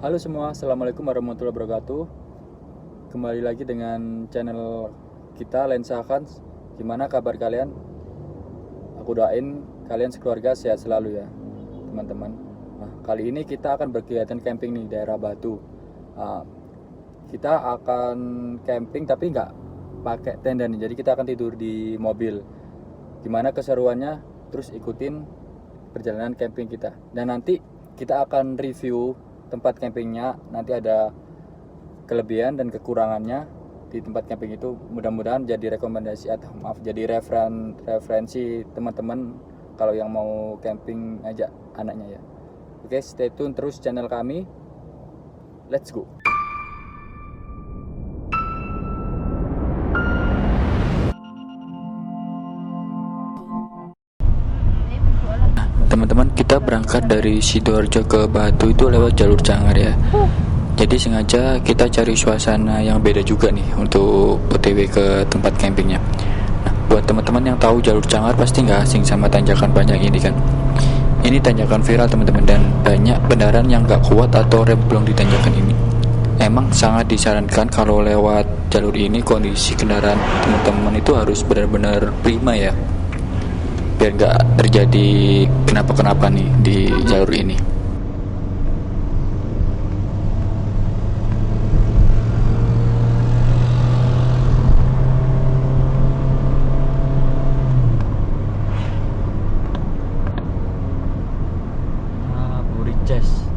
Halo semua, Assalamualaikum warahmatullahi wabarakatuh. Kembali lagi dengan channel kita Lensa Hans. Gimana kabar kalian? Aku doain kalian sekeluarga sehat selalu ya teman-teman. Nah, kali ini kita akan berkegiatan camping nih daerah Batu. Kita akan camping tapi nggak pakai tenda nih, jadi kita akan tidur di mobil. Gimana keseruannya? Terus ikutin perjalanan camping kita. Dan nanti kita akan review tempat campingnya, nanti ada kelebihan dan kekurangannya di tempat camping itu. Mudah-mudahan jadi rekomendasi atau jadi referensi teman-teman kalau yang mau camping ajak anaknya ya. Oke, stay tune terus channel kami. Let's go. Teman-teman, kita berangkat dari Sidoarjo ke Batu itu lewat jalur Cangar ya. Jadi sengaja kita cari suasana yang beda juga nih untuk OTW ke tempat campingnya. Nah, buat teman-teman yang tahu jalur Cangar pasti nggak asing sama tanjakan panjang ini kan. Ini tanjakan viral teman-teman, dan banyak kendaraan yang nggak kuat atau rem belum di tanjakan ini. Emang sangat disarankan kalau lewat jalur ini kondisi kendaraan teman-teman itu harus benar-benar prima ya, biar nggak terjadi kenapa-kenapa nih di jalur ini. Burices.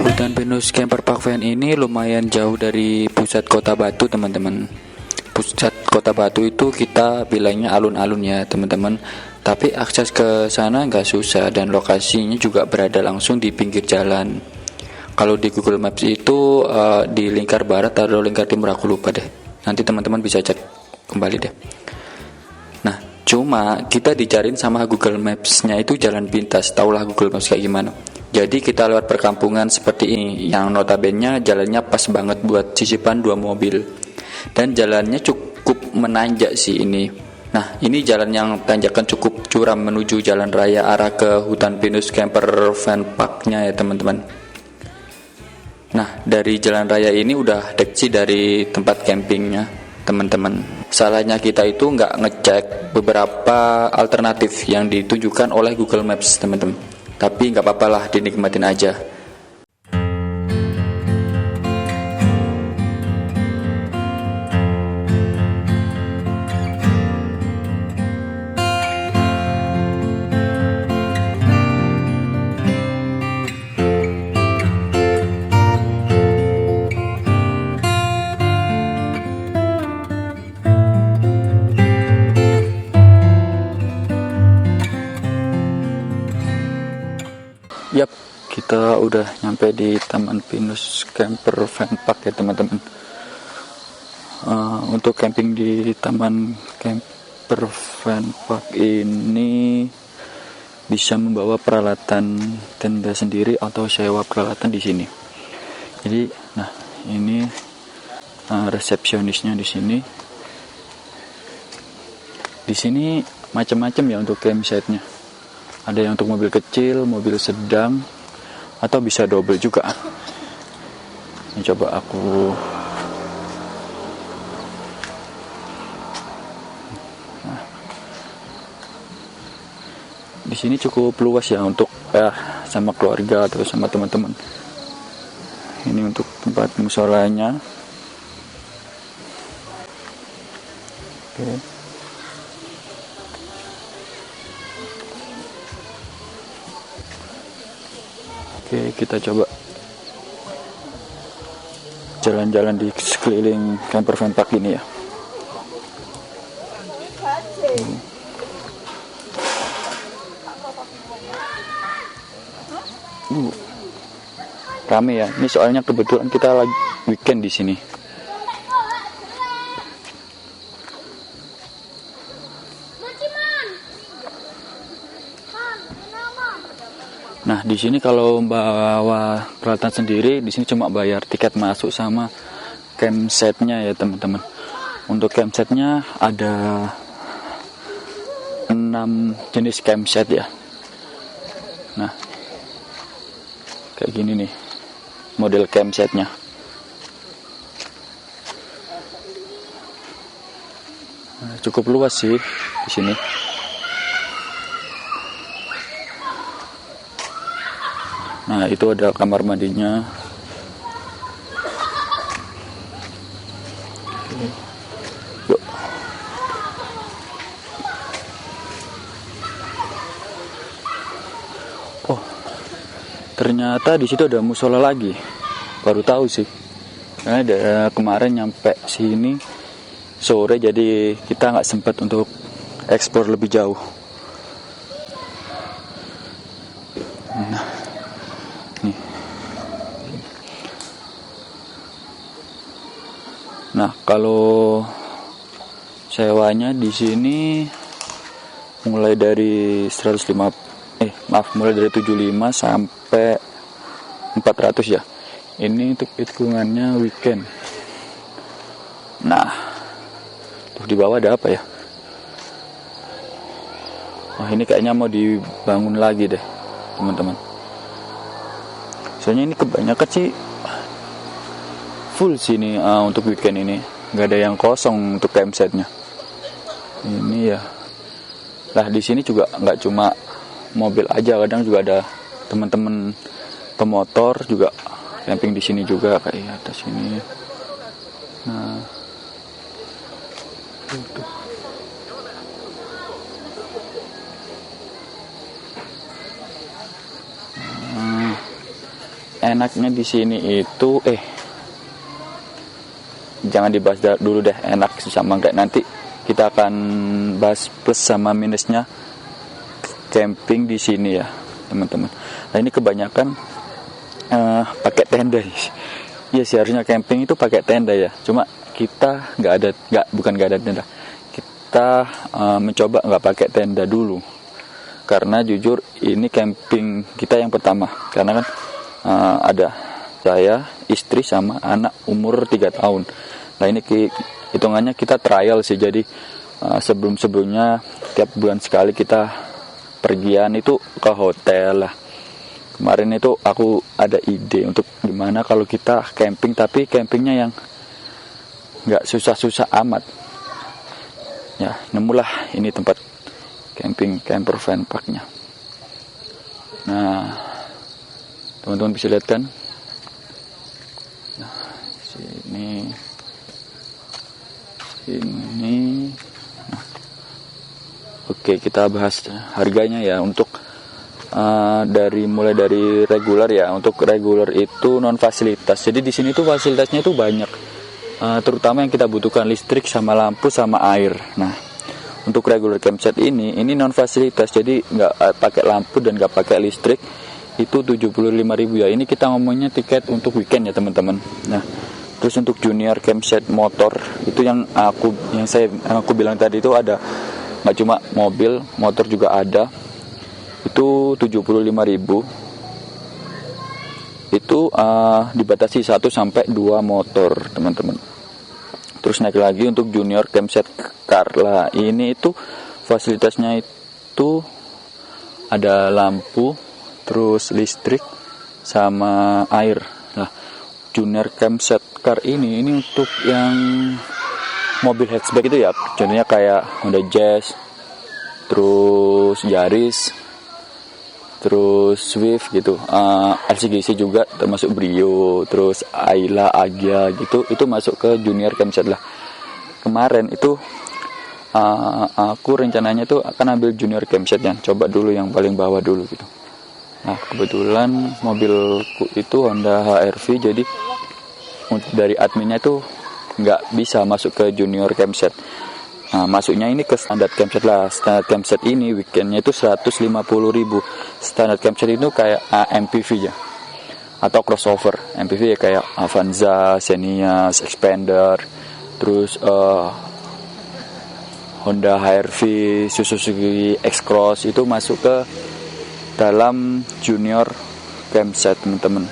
Hutan pinus camper park van ini lumayan jauh dari pusat kota Batu teman-teman. Pusat kota Batu itu kita bilangnya alun-alun ya teman-teman, tapi akses ke sana nggak susah dan lokasinya juga berada langsung di pinggir jalan. Kalau di Google Maps itu di lingkar barat atau lingkar timur, aku lupa deh, nanti teman-teman bisa cek kembali deh. Nah, cuma kita dicariin sama Google Maps-nya itu jalan pintas. Taulah Google Maps kayak gimana. Jadi kita lewat perkampungan seperti ini, yang notabene jalannya pas banget buat sisipan 2 mobil. Dan jalannya cukup menanjak sih ini. Nah, ini jalan yang tanjakan cukup curam menuju jalan raya arah ke hutan pinus camper van parknya ya teman-teman. Nah, dari jalan raya ini udah dekat dari tempat campingnya teman-teman. Salahnya kita itu nggak ngecek beberapa alternatif yang ditunjukkan oleh Google Maps teman-teman. Tapi nggak apa-apa lah, dinikmatin aja. Yap, kita udah nyampe di Taman Pinus Camper Van Park ya teman-teman. Untuk camping di Taman Camper Van Park ini bisa membawa peralatan tenda sendiri atau sewa peralatan di sini. Jadi, nah ini resepsionisnya di sini. Di sini macam-macam ya untuk campsite-nya. Ada yang untuk mobil kecil, mobil sedang, atau bisa double juga. Ini coba aku. Nah, di sini cukup luas ya untuk sama keluarga atau sama teman-teman. Ini untuk tempat musolanya. Oke. Oke, kita coba jalan-jalan di sekeliling camper van park ini ya. Rame ya. Ini soalnya kebetulan kita lagi weekend di sini. Nah, di sini kalau bawa peralatan sendiri, di sini cuma bayar tiket masuk sama campsite-nya ya, teman-teman. Untuk campsite-nya ada 6 jenis campsite ya. Nah, kayak gini nih model campsite-nya. Nah, cukup luas sih di sini. Nah, itu ada kamar mandinya. Yuk. Oh, ternyata di situ ada musola lagi. Baru tahu sih. Karena ada kemarin nyampe sini sore, jadi kita nggak sempat untuk eksplor lebih jauh. Nah, kalau sewanya di sini mulai dari mulai dari 75 sampai 400 ya. Ini untuk hitungannya weekend. Nah, tuh di bawah ada apa ya? Wah, ini kayaknya mau dibangun lagi deh, teman-teman. Soalnya ini kebanyakan sih full sini untuk weekend ini, nggak ada yang kosong untuk campsite-nya. Ini ya. Lah di sini juga nggak cuma mobil aja, kadang juga ada teman-teman pemotor juga camping di sini juga kayak atas sini. Nah, itu. Nah, enaknya di sini itu jangan dibahas dulu deh enak sama enggak, nanti kita akan bahas plus sama minusnya camping di sini ya teman-teman. Nah, ini kebanyakan pakai tenda. Ya sih, harusnya camping itu pakai tenda ya, cuma kita bukan nggak ada tenda, kita mencoba nggak pakai tenda dulu karena jujur ini camping kita yang pertama, karena kan ada saya, istri sama anak umur 3 tahun. Nah, ini hitungannya kita trial sih, jadi Sebelum-sebelumnya tiap bulan sekali kita pergian itu ke hotel lah. Kemarin itu aku ada ide untuk gimana kalau kita camping, tapi campingnya yang nggak susah-susah amat. Ya, nemulah ini tempat camping camper van parknya. Nah, teman-teman bisa lihat kan? Nah, sini. Nah, oke, kita bahas harganya ya. Untuk mulai dari reguler ya. Untuk reguler itu non fasilitas. Jadi di sini tuh fasilitasnya tuh banyak. Terutama yang kita butuhkan listrik sama lampu sama air. Nah, untuk regular campsite ini non fasilitas, jadi nggak pakai lampu dan nggak pakai listrik, itu 75.000 ya. Ini kita ngomongnya tiket untuk weekend ya teman-teman. Nah, terus untuk junior campsite motor itu yang aku bilang tadi itu ada, nggak cuma mobil, motor juga ada. Itu 75.000. Itu dibatasi 1-2 motor teman-teman. Terus naik lagi untuk junior campsite car lah. Ini itu fasilitasnya itu ada lampu, terus listrik sama air. Nah, junior campsite car ini untuk yang mobil hatchback itu ya. Contohnya kayak Honda Jazz, terus Yaris, terus Swift gitu, LCGC juga termasuk Brio, terus Ayla, Agya gitu, itu masuk ke junior campsite lah. Kemarin itu aku rencananya tuh akan ambil junior campsite yang coba dulu yang paling bawah dulu gitu. Nah, kebetulan mobilku itu Honda HR-V, jadi dari adminnya tuh nggak bisa masuk ke junior campsite. Nah, masuknya ini ke standar campsite lah. Standar campsite ini weekendnya itu 150.000. Standar campsite itu kayak MPV ya, atau crossover. MPV ya kayak Avanza, Xenia, Xpander, terus Honda HR-V, Suzuki X-Cross itu masuk ke dalam junior campsite teman-teman.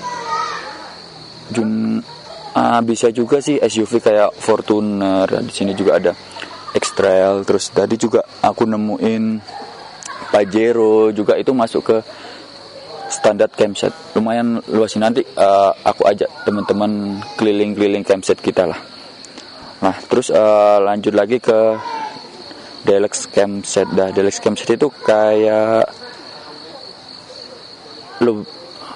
Bisa juga sih SUV kayak Fortuner, di sini juga ada X-Trail. Terus tadi juga aku nemuin Pajero juga, itu masuk ke standar campsite. Lumayan luas sih, nanti aku ajak teman-teman keliling-keliling campsite kita lah. Nah, terus lanjut lagi ke Deluxe campsite. Deluxe campsite itu kayak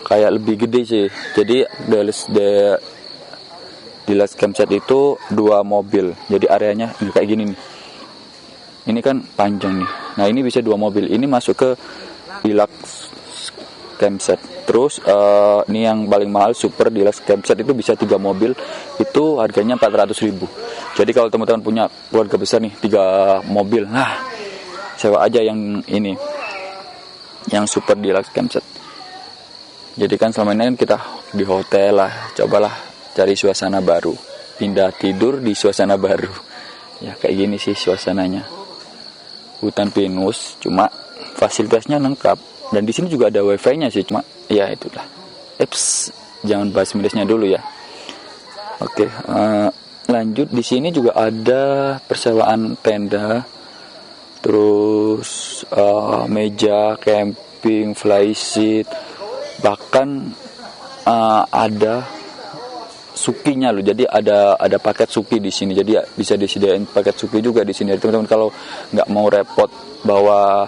lebih gede sih. Jadi Deluxe campsite itu 2 mobil. Jadi areanya kayak gini nih. Ini kan panjang nih. Nah, ini bisa 2 mobil. Ini masuk ke Deluxe campsite. Terus ini yang paling mahal Super Deluxe campsite itu bisa 3 mobil. Itu harganya 400.000. Jadi kalau teman-teman punya keluarga besar nih 3 mobil, nah sewa aja yang ini, yang Super Deluxe campsite. Jadi kan selama ini kan kita di hotel lah, cobalah cari suasana baru, pindah tidur di suasana baru. Ya kayak gini sih suasananya. Hutan pinus, cuma fasilitasnya lengkap. Dan di sini juga ada wifi-nya sih, cuma ya itulah. Jangan bahas minusnya dulu ya. Oke, lanjut. Di sini juga ada persewaan tenda, terus meja camping, fly seat, bahkan ada sukinya loh. Jadi ada paket suki di sini. Jadi ya, bisa disediain paket suki juga di sini. Jadi teman-teman kalau nggak mau repot bawa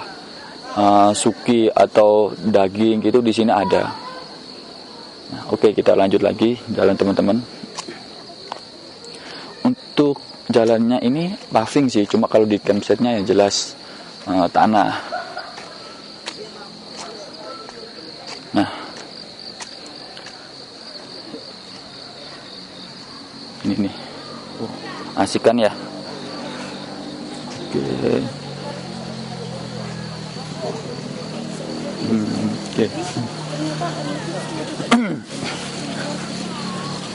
suki atau daging gitu, di sini ada. Nah, oke, kita lanjut lagi jalan teman-teman. Untuk jalannya ini paving sih, cuma kalau di campsite-nya ya jelas tanah. Nah, ini nih, asik kan ya. Oke. Oke.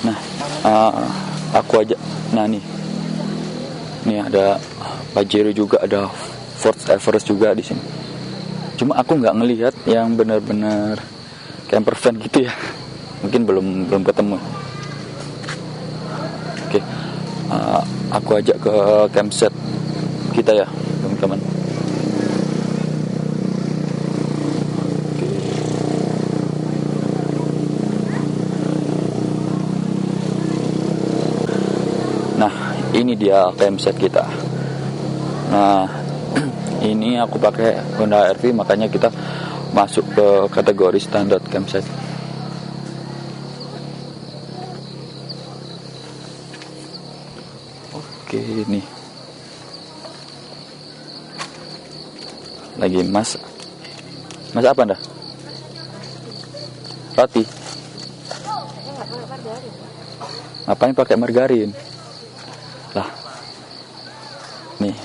Nah, aku aja. Nah nih ada Pajero juga, ada Ford Everest juga di sini. Cuma aku nggak ngelihat yang benar-benar camper van gitu ya. Mungkin belum ketemu. Oke, aku ajak ke campsite kita ya teman-teman. Nah, ini dia campsite kita. Nah, ini aku pakai Honda RV, makanya kita masuk ke kategori standar campsite. Oke, ini lagi mas apa anda? Roti. Ngapain pakai margarin? Lah, nih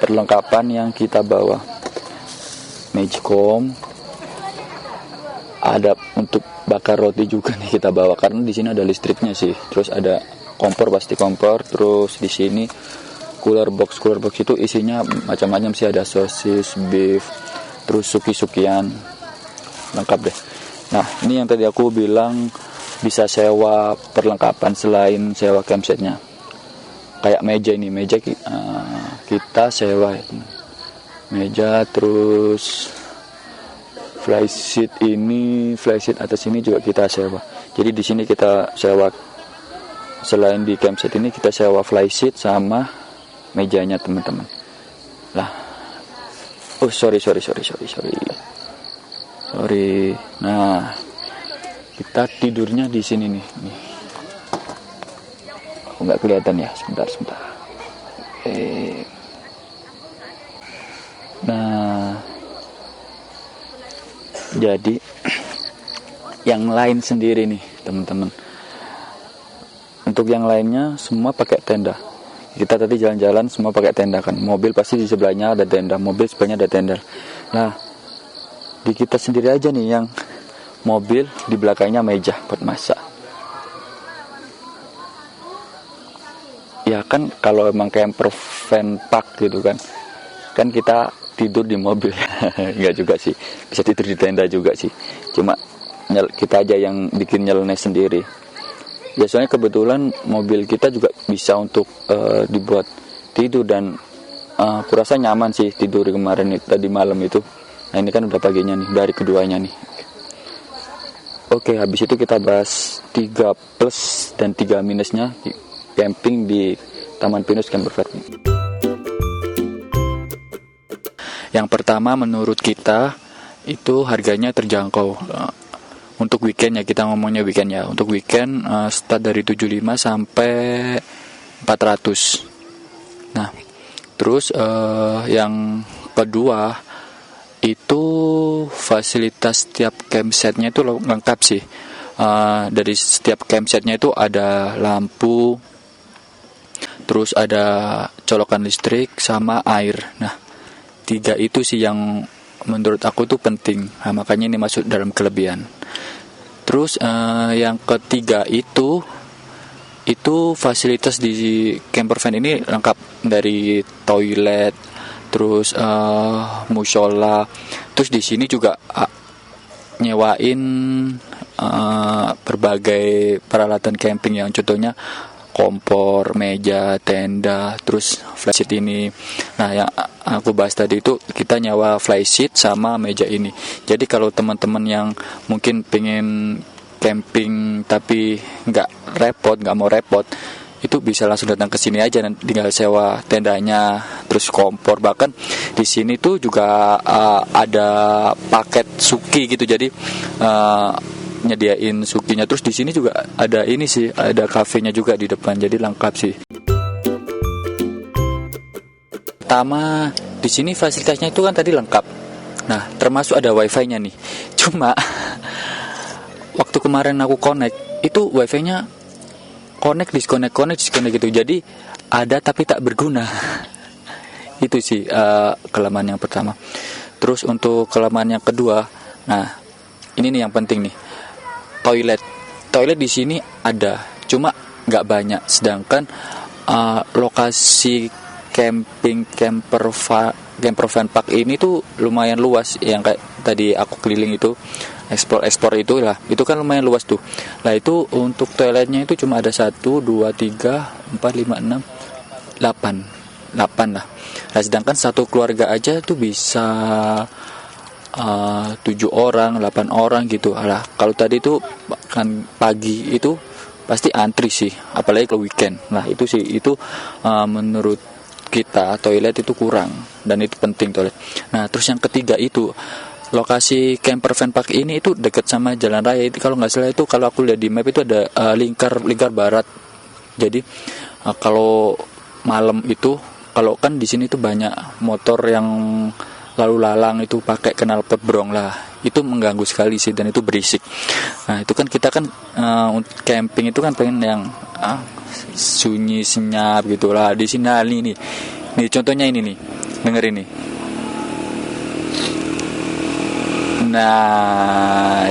perlengkapan yang kita bawa. Magicom, ada untuk bakar roti juga nih kita bawa, karena di sini ada listriknya sih. Terus ada kompor, pasti kompor. Terus di sini cooler box itu isinya macam-macam sih, ada sosis, beef, terus suki-sukian, lengkap deh. Nah, ini yang tadi aku bilang bisa sewa perlengkapan selain sewa campsite-nya. Kayak meja ini, kita sewa ya, meja. Terus flysheet atas ini juga kita sewa. Jadi di sini kita sewa, selain di campsite ini kita sewa flysheet sama mejanya teman-teman. Lah, oh sorry. Nah, kita tidurnya di sini nih. Oh, nggak kelihatan ya, sebentar. Nah, jadi yang lain sendiri nih teman-teman. Untuk yang lainnya semua pakai tenda. Kita tadi jalan-jalan semua pakai tenda kan. Mobil pasti di sebelahnya ada tenda, mobil sebelahnya ada tenda. Nah, di kita sendiri aja nih yang mobil di belakangnya meja buat masak. Ya kan kalau emang camper van park gitu kan kita tidur di mobil. Enggak juga sih, bisa tidur di tenda juga sih, cuma kita aja yang bikin nyeleneh sendiri. Biasanya kebetulan mobil kita juga bisa untuk dibuat tidur, dan kurasa nyaman sih tidur kemarin tadi malam itu. Nah, ini kan udah paginya nih, dari keduanya nih. Oke, habis itu kita bahas 3 plus dan 3 minusnya camping di Taman Pinus Campervan. Yang pertama, menurut kita itu harganya terjangkau. Untuk weekend ya, kita ngomongnya weekend ya. Untuk weekend start dari 75 sampai 400. Nah, terus yang kedua itu fasilitas setiap campsite-nya itu lengkap sih. Dari setiap campsite-nya itu ada lampu, terus ada colokan listrik sama air. Nah, 3 itu sih yang menurut aku tuh penting. Nah, makanya ini masuk dalam kelebihan. Terus yang ketiga itu fasilitas di campervan ini lengkap, dari toilet, terus mushola. Terus di sini juga nyewain berbagai peralatan camping, yang contohnya kompor, meja, tenda, terus flysheet ini. Nah, yang aku bahas tadi itu kita nyawa flysheet sama meja ini. Jadi kalau teman-teman yang mungkin pengen camping tapi nggak mau repot, itu bisa langsung datang ke sini aja dan tinggal sewa tendanya, terus kompor. Bahkan di sini tuh juga ada paket suki gitu. Jadi nyediain sukinya. Terus di sini juga ada ini sih, ada kafenya juga di depan, jadi lengkap sih. Pertama, di sini fasilitasnya itu kan tadi lengkap. Nah, termasuk ada wifi-nya nih. Cuma waktu kemarin aku connect, itu wifi-nya disconnect gitu. Jadi ada tapi tak berguna. Itu sih kelemahan yang pertama. Terus untuk kelemahan yang kedua, nah ini nih yang penting nih. Toilet di sini ada, cuma nggak banyak. Sedangkan lokasi camping campervan park ini tuh lumayan luas. Yang kayak tadi aku keliling itu, explore itu lah, itu kan lumayan luas tuh. Nah, itu untuk toiletnya itu cuma ada 1, 2, 3, 4, 5, 6, 8 lah. Nah, sedangkan satu keluarga aja tuh bisa 7 orang, 8 orang gitu. Alah, kalau tadi tuh kan pagi itu pasti antri sih, apalagi kalau weekend. Nah, itu sih itu menurut kita toilet itu kurang, dan itu penting toilet. Nah, terus yang ketiga itu lokasi camper van park ini itu dekat sama jalan raya. Itu kalau nggak salah itu, kalau aku lihat di map itu ada lingkar barat. Jadi kalau malam itu, kalau kan di sini tuh banyak motor yang lalu lalang itu pakai knalpot brong lah, itu mengganggu sekali sih, dan itu berisik. Nah, itu kan kita kan camping itu kan pengen yang sunyi senyap gitu lah. Di sini nih contohnya ini nih, denger ini. Nah,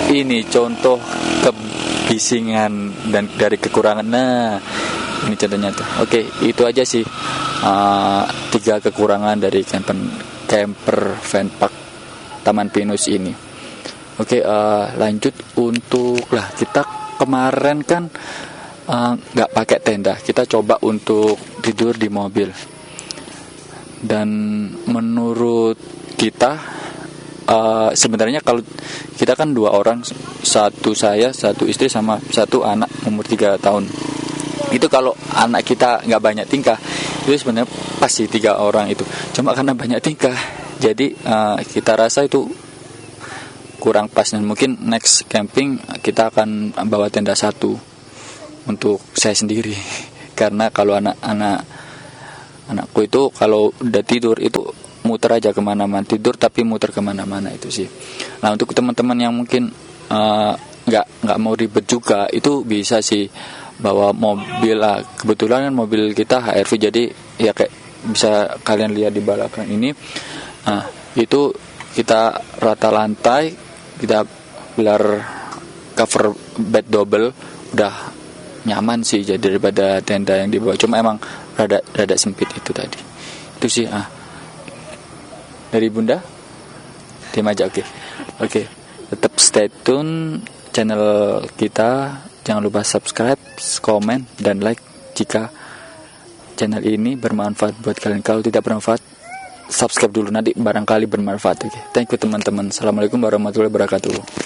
ini contoh kebisingan dan dari kekurangan. Nah, ini contohnya tuh. Oke, itu aja sih 3 kekurangan dari camper van park Taman Pinus ini. Oke, lanjut untuk kita kemarin kan nggak pakai tenda, kita coba untuk tidur di mobil. Dan menurut kita sebenarnya kalau kita kan 2 orang, satu saya, satu istri, sama satu anak umur 3 tahun. Itu kalau anak kita nggak banyak tingkah, itu sebenarnya pasti 3 orang itu. Cuma karena banyak tingkah, jadi kita rasa itu kurang pas, dan mungkin next camping kita akan bawa tenda 1 untuk saya sendiri. Karena kalau anakku itu kalau udah tidur itu muter aja kemana-mana, tidur tapi muter kemana-mana itu sih. Nah, untuk teman-teman yang mungkin nggak mau ribet juga, itu bisa sih bawa mobil lah. Kebetulan kan mobil kita HRV, jadi ya kayak bisa kalian lihat di belakang ini. Nah, itu kita rata lantai, kita biar cover bed double, udah nyaman sih jadi daripada tenda yang dibawa. Cuma emang rada sempit itu tadi. Itu sih dari Bunda tim aja. Oke. Tetap stay tune channel kita. Jangan lupa subscribe, komen, dan like jika channel ini bermanfaat buat kalian. Kalau tidak bermanfaat, subscribe dulu, nanti barangkali bermanfaat. Oke. Thank you teman-teman. Assalamualaikum warahmatullahi wabarakatuh.